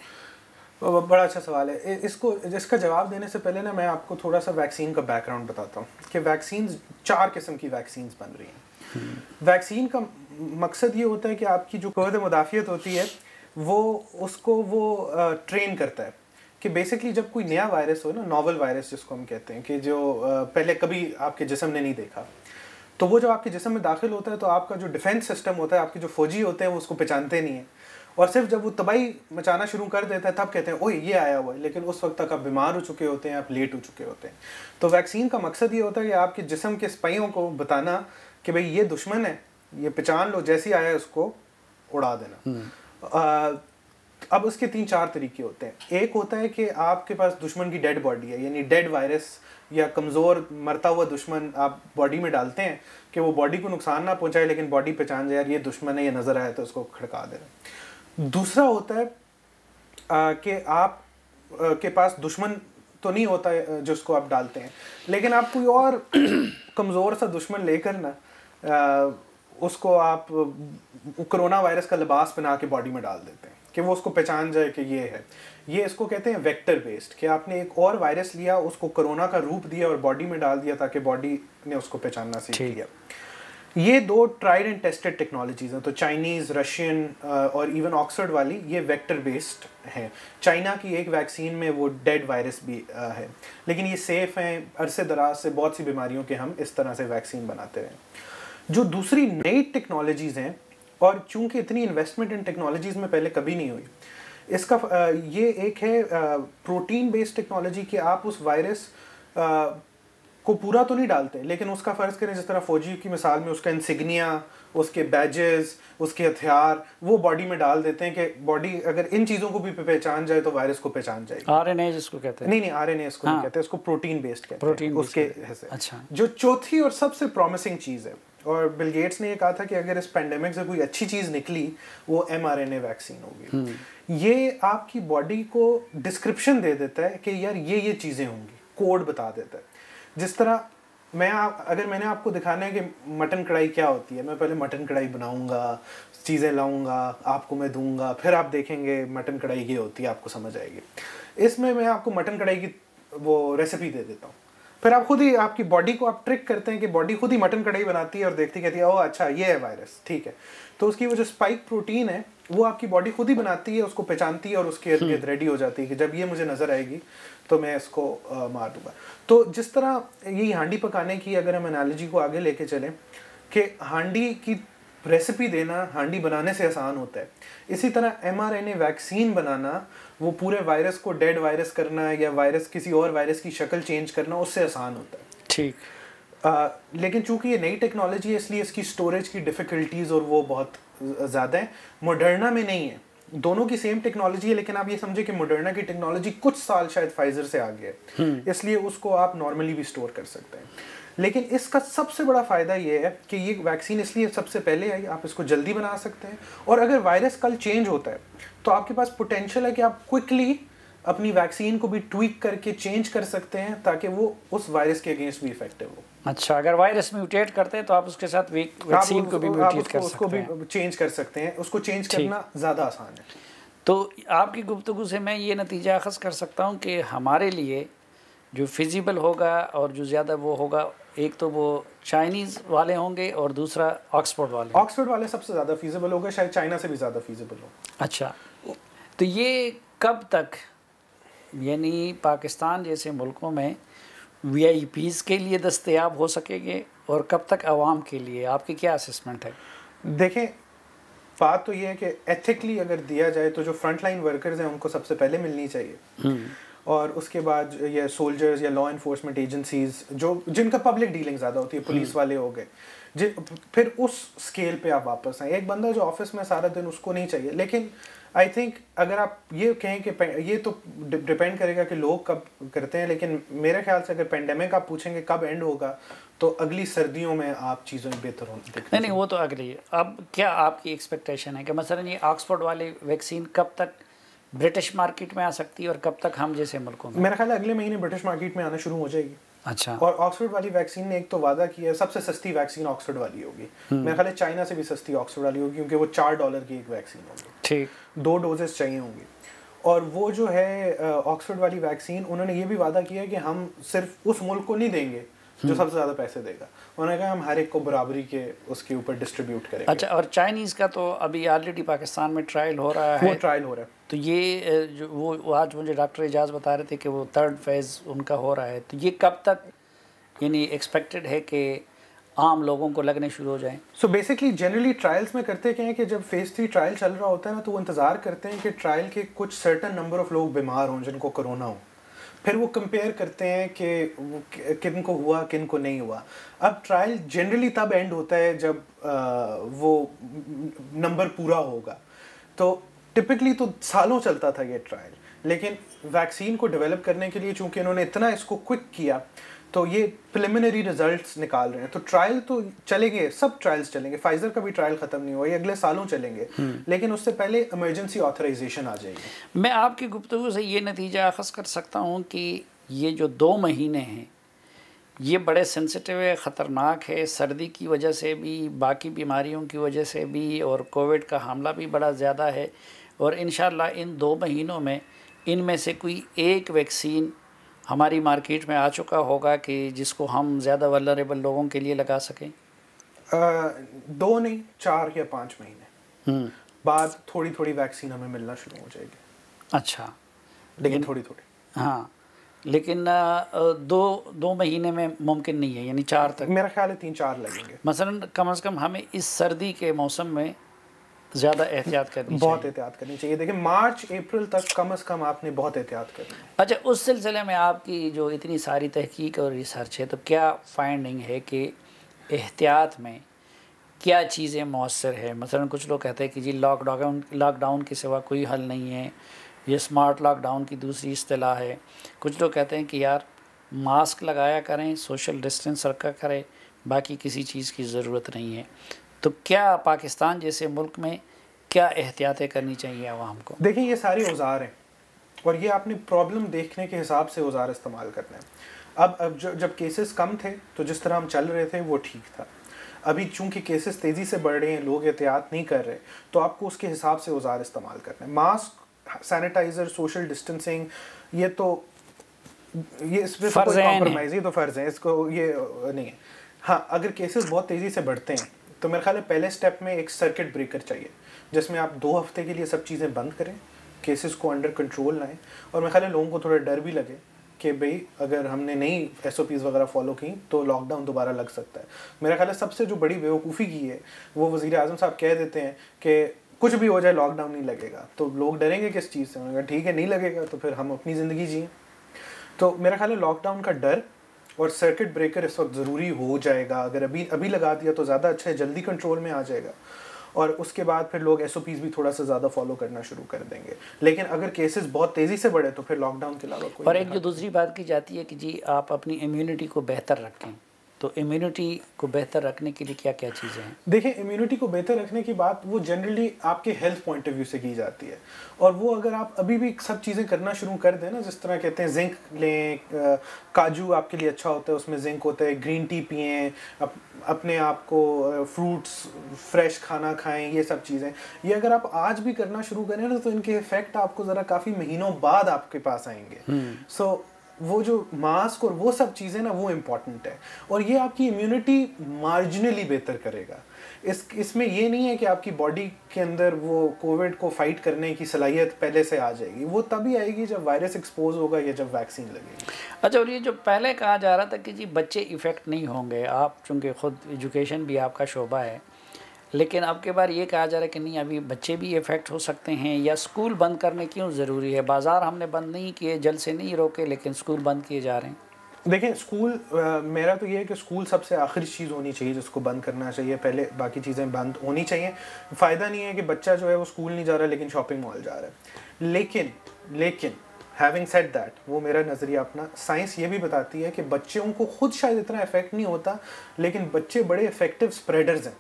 बड़ा अच्छा सवाल है। इसका जवाब देने से पहले ना मैं आपको थोड़ा सा वैक्सीन का बैकग्राउंड बताता हूँ कि वैक्सीन 4 किस्म की वैक्सीन बन रही हैं। वैक्सीन का मकसद ये होता है कि आपकी जो क़ुव्वत मुदाफ़ियत होती है वो ट्रेन करता है कि बेसिकली जब कोई नया वायरस हो ना, नोवल वायरस जिसको हम कहते हैं, कि जो पहले कभी आपके जिस्म ने नहीं देखा, तो वो जब आपके जिस्म में दाखिल होता है तो आपका जो डिफेंस सिस्टम होता है, आपके जो फौजी होते हैं वो उसको पहचानते नहीं है, और सिर्फ जब वो तबाही मचाना शुरू कर देता है तब कहते हैं ओए ये आया हुआ है, लेकिन उस वक्त तक आप बीमार हो चुके होते हैं, आप लेट हो चुके होते हैं। तो वैक्सीन का मकसद ये होता है कि आपके जिस्म के सिपाहियों को बताना कि भाई ये दुश्मन है, ये पहचान लो, जैसे ही आया उसको उड़ा देना। अब उसके 3-4 तरीके होते हैं। एक होता है कि आपके पास दुश्मन की डेड बॉडी है, यानी डेड वायरस या कमज़ोर मरता हुआ दुश्मन आप बॉडी में डालते हैं कि वो बॉडी को नुकसान ना पहुंचाए, लेकिन बॉडी पहचान जाए यार ये दुश्मन है, ये नज़र आया तो उसको खड़का देना। दूसरा होता है कि आप के पास दुश्मन तो नहीं होता है जिसको आप डालते हैं, लेकिन आप कोई और कमज़ोर सा दुश्मन लेकर ना उसको आप कोरोना वायरस का लिबास पहना के बॉडी में डाल देते हैं कि वो उसको पहचान जाए कि ये है। ये इसको कहते हैं वेक्टर बेस्ड, कि आपने एक और वायरस लिया, उसको कोरोना का रूप दिया और बॉडी में डाल दिया ताकि बॉडी ने उसको पहचानना सीख लिया। ये 2 ट्राइड एंड टेस्टेड टेक्नोलॉजीज़ हैं। तो चाइनीज़, रशियन और इवन ऑक्सफोर्ड वाली ये वेक्टर बेस्ड हैं। चाइना की एक वैक्सीन में वो डेड वायरस भी है, लेकिन ये सेफ़ हैं। अरसे दराज से बहुत सी बीमारियों के हम इस तरह से वैक्सीन बनाते रहे। जो दूसरी नई टेक्नोलॉजीज़ हैं, और चूंकि इतनी इन्वेस्टमेंट इन टेक्नोलॉजीज़ में पहले कभी नहीं हुई, इसका ये एक है प्रोटीन बेस्ड टेक्नोलॉजी कि आप उस वायरस को पूरा तो नहीं डालते, लेकिन उसका फ़र्ज़ करें जिस तरह फ़ौजी की मिसाल में उसका इंसिग्निया, उसके बैजेस, उसके हथियार वो बॉडी में डाल देते हैं कि बॉडी अगर इन चीज़ों को भी पहचान जाए तो वायरस को पहचान जाएगी। आरएनए जिसको कहते हैं। नहीं आरएनए इसको नहीं कहते, इसको प्रोटीन बेस्ड कहते हैं। प्रोटीन उसके अच्छा। जो चौथी और सबसे प्रॉमिसिंग चीज़ है, और बिल गेट्स ने ये कहा था कि अगर इस पेंडेमिक से कोई अच्छी चीज़ निकली वो mRNA वैक्सीन होगी। ये आपकी बॉडी को डिस्क्रिप्शन दे देता है कि यार ये चीज़ें होंगी, कोड बता देता है। जिस तरह अगर मैंने आपको दिखाना है कि मटन कढ़ाई क्या होती है, मैं पहले मटन कढ़ाई बनाऊंगा, चीज़ें लाऊंगा, आपको मैं दूंगा, फिर आप देखेंगे मटन कढ़ाई ये होती है, आपको समझ आएगी। इसमें मैं आपको मटन कढ़ाई की वो रेसिपी दे देता हूँ, फिर आप खुद ही आपकी बॉडी को आप ट्रिक करते हैं कि बॉडी खुद ही मटन कढ़ाई बनाती है और देखती कहती है ओह अच्छा ये है वायरस, ठीक है। तो उसकी वो जो स्पाइक प्रोटीन है वो आपकी बॉडी खुद ही बनाती है, उसको पहचानती है और उसके इर्द गिर्द रेडी हो जाती है कि जब ये मुझे नज़र आएगी तो मैं इसको मार दूंगा। तो जिस तरह ये हांडी पकाने की अगर हम एनालॉजी को आगे लेके चलें कि हांडी की रेसिपी देना हांडी बनाने से आसान होता है, इसी तरह mRNA वैक्सीन बनाना, वो पूरे वायरस को डेड वायरस करना या वायरस किसी और वायरस की शक्ल चेंज करना उससे आसान होता है। ठीक। लेकिन चूंकि ये नई टेक्नोलॉजी है इसलिए इसकी स्टोरेज की डिफ़िकल्टीज और वो बहुत ज़्यादा है। मॉडर्ना में नहीं है, दोनों की सेम टेक्नोलॉजी है, लेकिन आप ये समझे कि मॉडर्ना की टेक्नोलॉजी कुछ साल शायद फाइजर से आगे है, इसलिए उसको आप नॉर्मली भी स्टोर कर सकते हैं। लेकिन इसका सबसे बड़ा फ़ायदा ये है कि ये वैक्सीन इसलिए सबसे पहले आई, आप इसको जल्दी बना सकते हैं, और अगर वायरस कल चेंज होता है तो आपके पास पोटेंशियल है कि आप क्विकली अपनी वैक्सीन को भी ट्वीक करके चेंज कर सकते हैं ताकि वो उस वायरस के अगेंस्ट भी इफेक्टिव हो। अच्छा, अगर वायरस म्यूटेट करते हैं तो आप उसके साथ वैक्सीन को भी म्यूटेट कर सकते हैं, उसको भी चेंज कर सकते हैं, उसको चेंज करना ज़्यादा आसान है। तो आपकी गुफ्तगू से मैं ये नतीजा अखज़ कर सकता हूँ कि हमारे लिए जो फिजिबल होगा और जो ज़्यादा वो होगा, एक तो वो चाइनीज़ वाले होंगे और दूसरा ऑक्सफोर्ड वाले। ऑक्सफोर्ड वाले सबसे ज़्यादा फीजिबल होगा, शायद चाइना से भी ज़्यादा फीजिबल हो। अच्छा, तो ये कब तक, यानी पाकिस्तान जैसे मुल्कों में VIPs के लिए दस्तयाब हो सकेंगे और कब तक आवाम के लिए, आपकी क्या असेसमेंट है? देखें, बात तो ये है कि एथिकली अगर दिया जाए तो जो फ्रंट लाइन वर्कर्स हैं उनको सबसे पहले मिलनी चाहिए, और उसके बाद ये सोल्जर्स या लॉ इन्फोर्समेंट एजेंसीज जो जिनका पब्लिक डीलिंग ज़्यादा होती है, पुलिस वाले हो गए, फिर उस स्केल पे आप वापस आए। एक बंदा जो ऑफिस में सारा दिन, उसको नहीं चाहिए। लेकिन आई थिंक अगर आप ये कहें कि ये तो डिपेंड करेगा कि लोग कब करते हैं, लेकिन मेरे ख्याल से अगर पेंडेमिक आप पूछेंगे कब एंड होगा तो अगली सर्दियों में आप चीज़ें बेहतर होंगी। नहीं, वो तो अगली। अब क्या आपकी एक्सपेक्टेशन है कि मसलन ये ऑक्सफोर्ड वाली वैक्सीन कब तक ब्रिटिश मार्केट में आ सकती है और कब तक हम जैसे मुल्कों में? मेरा ख्याल है अगले महीने ब्रिटिश मार्केट में आना शुरू हो जाएगी। अच्छा। और ऑक्सफोर्ड वाली वैक्सीन ने एक तो वादा किया है सबसे सस्ती वैक्सीन ऑक्सफोर्ड वाली होगी। मेरा ख्याल है चाइना से भी सस्ती ऑक्सफोर्ड वाली होगी, क्योंकि वो $4 की एक वैक्सीन होगी। ठीक। 2 डोजेस चाहिए होंगी। और वो जो है ऑक्सफोर्ड वाली वैक्सीन, उन्होंने ये भी वादा किया है कि हम सिर्फ उस मुल्क को नहीं देंगे जो सबसे ज़्यादा पैसे देगा, उन्होंने कहा हम हर एक को बराबरी के उसके ऊपर डिस्ट्रीब्यूट करेंगे। अच्छा, और चाइनीज़ का तो अभी ऑलरेडी पाकिस्तान में ट्रायल हो रहा है। वो ट्रायल हो रहा है। तो ये जो वो आज मुझे डॉक्टर एजाज बता रहे थे कि वो 3rd फेज़ उनका हो रहा है, तो ये कब तक यानी एक्सपेक्टेड है कि आम लोगों को लगने शुरू हो जाएं? सो बेसिकली जनरली ट्रायल्स में करते क्या है कि जब फेज़ 3 ट्रायल चल रहा होता है ना, तो वो इंतज़ार करते हैं कि ट्रायल के कुछ सर्टन नंबर ऑफ लोग बीमार हों जिनको कोरोना हो, फिर वो कंपेयर करते हैं कि किन को हुआ किन को नहीं हुआ। अब ट्रायल जनरली तब एंड होता है जब वो नंबर पूरा होगा। तो टिपिकली तो सालों चलता था ये ट्रायल, लेकिन वैक्सीन को डेवलप करने के लिए चूंकि इन्होंने इतना इसको क्विक किया तो ये प्रिलिमिनरी रिजल्ट्स निकाल रहे हैं। तो ट्रायल तो चलेंगे, सब ट्रायल्स चलेंगे, फाइजर का भी ट्रायल ख़त्म नहीं हुआ, ये अगले सालों चलेंगे, लेकिन उससे पहले इमरजेंसी ऑथराइजेशन आ जाएगी। मैं आपकी गुफ्तगू से ये नतीजा अखज़ कर सकता हूँ कि ये जो 2 महीने हैं ये बड़े सेंसिटिव है, ख़तरनाक है, सर्दी की वजह से भी, बाकी बीमारियों की वजह से भी, और कोविड का हमला भी बड़ा ज़्यादा है, और इंशाअल्लाह इन 2 महीनों में इनमें से कोई एक वैक्सीन हमारी मार्केट में आ चुका होगा कि जिसको हम ज़्यादा वल्नरेबल लोगों के लिए लगा सकें। 2 नहीं 4 या 5 महीने बाद थोड़ी थोड़ी वैक्सीन हमें मिलना शुरू हो जाएगी। अच्छा, लेकिन थोड़ी थोड़ी। हाँ, लेकिन 2 महीने में मुमकिन नहीं है, यानी 4 तक। मेरा ख्याल है 3-4 लगेंगे। मसलन कम से कम हमें इस सर्दी के मौसम में ज़्यादा एहतियात करनी चाहिए। बहुत एहतियात करनी चाहिए। देखिए मार्च अप्रैल तक कम से कम आपने बहुत एहतियात करनी है। अच्छा, उस सिलसिले में आपकी जो इतनी सारी तहकीक और रिसर्च है, तो क्या फाइंडिंग है कि एहतियात में क्या चीज़ें मौसर है? मसलन कुछ लोग कहते हैं कि जी लॉकडाउन के सिवा कोई हल नहीं है, ये स्मार्ट लॉकडाउन की दूसरी इस्तिलाह है। कुछ लोग कहते हैं कि यार मास्क लगाया करें, सोशल डिस्टेंस रखा करें, बाकी किसी चीज़ की ज़रूरत नहीं है। तो क्या पाकिस्तान जैसे मुल्क में क्या एहतियातें करनी चाहिए आवाम को? देखिए ये सारे औजार हैं और ये आपने प्रॉब्लम देखने के हिसाब से औजार इस्तेमाल करने हैं। अब जब केसेस कम थे तो जिस तरह हम चल रहे थे वो ठीक था। अभी चूंकि केसेस तेज़ी से बढ़ रहे हैं, लोग एहतियात नहीं कर रहे, तो आपको उसके हिसाब से औजार इस्तेमाल करना है। मास्क, सैनिटाइज़र, सोशल डिस्टेंसिंग, ये इस पर कोई कॉम्प्रोमाइज़, ये तो फ़र्ज़ है, इसको ये नहीं है। हाँ, अगर केसेस बहुत तेज़ी से बढ़ते हैं तो मेरे ख्याल है पहले स्टेप में एक सर्किट ब्रेकर चाहिए। जिसमें आप 2 हफ्ते के लिए सब चीज़ें बंद करें, केसेस को अंडर कंट्रोल लाएं, और मेरे ख्याल है लोगों को थोड़ा डर भी लगे कि भाई अगर हमने नहीं SOPs वगैरह फॉलो की तो लॉकडाउन दोबारा लग सकता है। मेरा ख्याल है सबसे जो बड़ी बेवकूफ़ी की है वो वज़ीर आज़म साहब कह देते हैं कि कुछ भी हो जाए लॉकडाउन नहीं लगेगा, तो लोग डरेंगे किस चीज़ से? उन्होंने कहा ठीक है नहीं लगेगा तो फिर हम अपनी ज़िंदगी जिए। तो मेरा ख्याल है लॉकडाउन का डर और सर्किट ब्रेकर इस वक्त ज़रूरी हो जाएगा। अगर अभी लगा दिया तो ज़्यादा अच्छा है, जल्दी कंट्रोल में आ जाएगा, और उसके बाद फिर लोग SOPs भी थोड़ा सा ज़्यादा फॉलो करना शुरू कर देंगे। लेकिन अगर केसेस बहुत तेज़ी से बढ़े तो फिर लॉकडाउन के अलावा कोई। और एक जो दूसरी बात की जाती है कि जी आप अपनी इम्यूनिटी को बेहतर रखें, तो इम्यूनिटी को बेहतर रखने के लिए क्या क्या चीज़ें हैं? देखिए, इम्यूनिटी को बेहतर रखने की बात वो जनरली आपके हेल्थ पॉइंट ऑफ व्यू से की जाती है, और वो अगर आप अभी भी सब चीज़ें करना शुरू कर दें ना, जिस तरह कहते हैं जिंक लें, काजू आपके लिए अच्छा होता है, उसमें जिंक होता है, ग्रीन टी पिएं, अपने आप को फ्रूट्स फ्रेश खाना खाएं, ये सब चीज़ें, ये अगर आप आज भी करना शुरू करें ना तो इनके इफेक्ट आपको ज़रा काफ़ी महीनों बाद आपके पास आएंगे। सो वो जो मास्क और वो सब चीज़ें ना वो इम्पॉर्टेंट है, और ये आपकी इम्यूनिटी मार्जिनली बेहतर करेगा। इसमें ये नहीं है कि आपकी बॉडी के अंदर वो कोविड को फाइट करने की सलाहियत पहले से आ जाएगी, वो तभी आएगी जब वायरस एक्सपोज होगा या जब वैक्सीन लगेगी। अच्छा, और ये जो पहले कहा जा रहा था कि जी बच्चे इफ़ेक्ट नहीं होंगे, आप चूँकि ख़ुद एजुकेशन भी आपका शोबा है, लेकिन अब के बार ये कहा जा रहा है कि नहीं अभी बच्चे भी इफ़ेक्ट हो सकते हैं, या स्कूल बंद करने क्यों ज़रूरी है? बाज़ार हमने बंद नहीं किए, जल से नहीं रोके, लेकिन स्कूल बंद किए जा रहे हैं। देखें, स्कूल मेरा तो ये है कि स्कूल सबसे आखिरी चीज़ होनी चाहिए जिसको बंद करना चाहिए, पहले बाकी चीज़ें बंद होनी चाहिए। फ़ायदा नहीं है कि बच्चा जो है वो स्कूल नहीं जा रहा लेकिन शॉपिंग मॉल जा रहा है। लेकिन हैविंग सेड दैट, वो मेरा नज़रिया अपना, साइंस ये भी बताती है कि बच्चों को खुद शायद इतना इफेक्ट नहीं होता, लेकिन बच्चे बड़े इफेक्टिव स्प्रेडर्स हैं।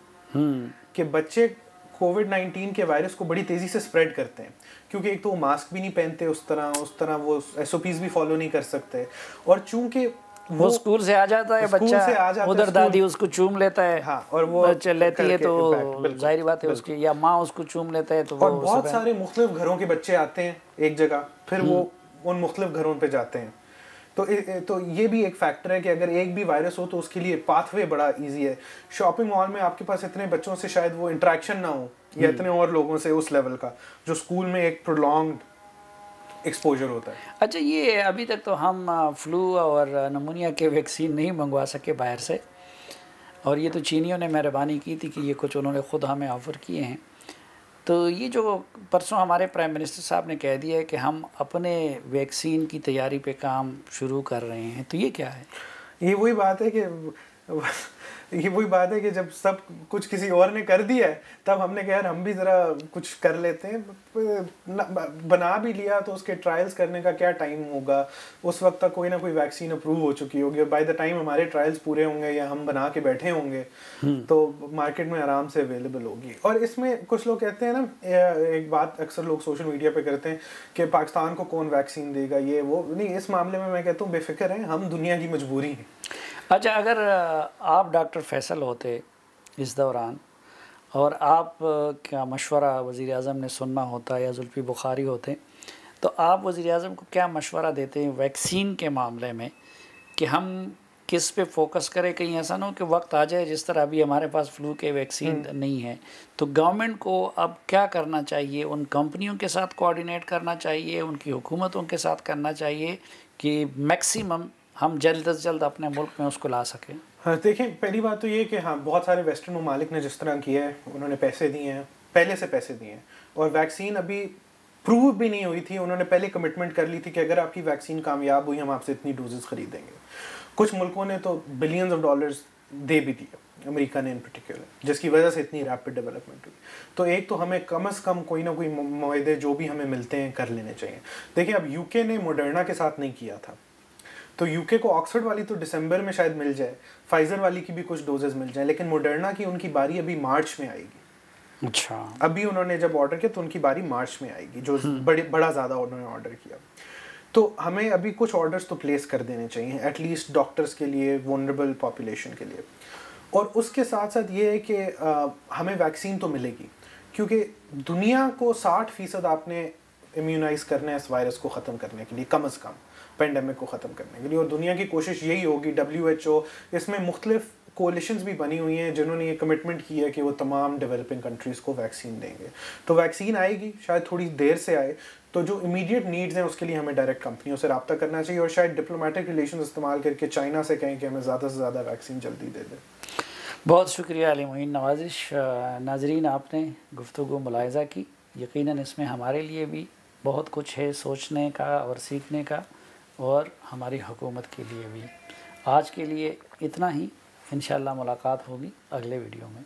कि बच्चे कोविड-19 के वायरस को बड़ी तेज़ी से स्प्रेड करते हैं, क्योंकि एक तो वो मास्क भी नहीं पहनते उस तरह वो SOPs भी फॉलो नहीं कर सकते, और चूंकि वो स्कूल से आ जाता है बच्चा, उधर दादी उसको चूम लेता है, हाँ, और वो लेती है तो जाहिर बात है उसकी, या माँ उसको चूम लेता है, तो और बहुत सारे मुख्तलिफ घरों के बच्चे आते हैं एक जगह, फिर वो उन मुख्तलिफ घरों पे जाते हैं। तो ये भी एक फैक्टर है कि अगर एक भी वायरस हो तो उसके लिए पाथवे बड़ा इजी है। शॉपिंग मॉल में आपके पास इतने बच्चों से शायद वो इंटरेक्शन ना हो, या इतने और लोगों से उस लेवल का, जो स्कूल में एक प्रोलॉन्ग्ड एक्सपोजर होता है। अच्छा, ये अभी तक तो हम फ्लू और नमूनिया के वैक्सीन नहीं मंगवा सके बाहर से, और ये तो चीनियों ने मेहरबानी की थी कि ये कुछ उन्होंने ख़ुद हमें ऑफ़र किए हैं। तो ये जो परसों हमारे प्राइम मिनिस्टर साहब ने कह दिया है कि हम अपने वैक्सीन की तैयारी पे काम शुरू कर रहे हैं, तो ये क्या है? ये वही बात है कि जब सब कुछ किसी और ने कर दिया है तब हमने कहा यार हम भी ज़रा कुछ कर लेते हैं। बना भी लिया तो उसके ट्रायल्स करने का क्या टाइम होगा, उस वक्त तक कोई ना कोई वैक्सीन अप्रूव हो चुकी होगी, और बाय द टाइम हमारे ट्रायल्स पूरे होंगे या हम बना के बैठे होंगे तो मार्केट में आराम से अवेलेबल होगी। और इसमें कुछ लोग कहते हैं ना, एक बात अक्सर लोग सोशल मीडिया पे करते हैं कि पाकिस्तान को कौन वैक्सीन देगा, ये वो नहीं। इस मामले में मैं कहता हूँ बेफिक्र हैं, हम दुनिया की मजबूरी है। अच्छा, अगर आप डॉक्टर फैसल होते इस दौरान और आप क्या मशवरा वज़ीर आज़म ने सुनना होता, या जुल्फ़ी बुखारी होते, तो आप वज़ीर आज़म को क्या मशवरा देते हैं वैक्सीन के मामले में कि हम किस पे फोकस करें? कहीं ऐसा ना हो कि वक्त आ जाए जिस तरह अभी हमारे पास फ्लू के वैक्सीन नहीं है, तो गवर्नमेंट को अब क्या करना चाहिए? उन कंपनियों के साथ कोऑर्डिनेट करना चाहिए, उनकी हुकूमतों के साथ करना चाहिए कि मैक्सिमम हम जल्द से जल्द अपने मुल्क में उसको ला सकें? हाँ, देखें, पहली बात तो ये कि हाँ, बहुत सारे वेस्टर्न ममालिक ने जिस तरह किया है, उन्होंने पैसे दिए हैं, पहले से पैसे दिए हैं, और वैक्सीन अभी प्रूव भी नहीं हुई थी, उन्होंने पहले कमिटमेंट कर ली थी कि अगर आपकी वैक्सीन कामयाब हुई हम आपसे इतनी डोजेस खरीदेंगे। कुछ मुल्कों ने तो बिलियंस ऑफ डॉलर्स दे भी दिए, अमेरिका ने इन पर्टिकुलर, जिसकी वजह से इतनी रैपिड डेवलपमेंट हुई। तो एक तो हमें कम से कम कोई ना कोई मुआहदे जो भी हमें मिलते हैं कर लेने चाहिए। देखिए, अब यूके ने मॉडर्ना के साथ नहीं किया था, तो यूके को ऑक्सफोर्ड वाली तो दिसंबर में शायद मिल जाए, फाइजर वाली की भी कुछ डोजेस मिल जाए, लेकिन मॉडर्ना की उनकी बारी अभी मार्च में आएगी। अच्छा, अभी उन्होंने जब ऑर्डर किया तो उनकी बारी मार्च में आएगी, जो बड़ा ज़्यादा उन्होंने ऑर्डर किया। तो हमें अभी कुछ ऑर्डर्स तो प्लेस कर देने चाहिए, एटलीस्ट डॉक्टर्स के लिए, वनरेबल पॉपुलेशन के लिए। और उसके साथ साथ ये है कि हमें वैक्सीन तो मिलेगी, क्योंकि दुनिया को 60% आपने इम्यूनाइज करना है इस वायरस को ख़त्म करने के लिए, कम से कम पेंडेमिक को ख़त्म करने के लिए। और दुनिया की कोशिश यही होगी, WHO इसमें मुख्तलिफ कोलिशंस भी बनी हुई हैं जिन्होंने ये कमिटमेंट की है कि वो तमाम डेवलपिंग कंट्रीज़ को वैक्सीन देंगे। तो वैक्सीन आएगी, शायद थोड़ी देर से आए, तो जो इमीडिएट नीड्स हैं उसके लिए हमें डायरेक्ट कंपनियों से रब्ता करना चाहिए और शायद डिप्लोमेटिक रिलेशन इस्तेमाल करके चाइना से कहें कि हमें ज़्यादा से ज़्यादा वैक्सीन जल्दी दे दें। बहुत शुक्रिया अली मोइन नवाजिश। नाजरीन, आपने गुफ्तगू मुलाहिज़ा की, यकीनन इसमें हमारे लिए भी बहुत कुछ है सोचने का और सीखने का, और हमारी हुकूमत के लिए भी। आज के लिए इतना ही, इंशाअल्लाह मुलाकात होगी अगले वीडियो में।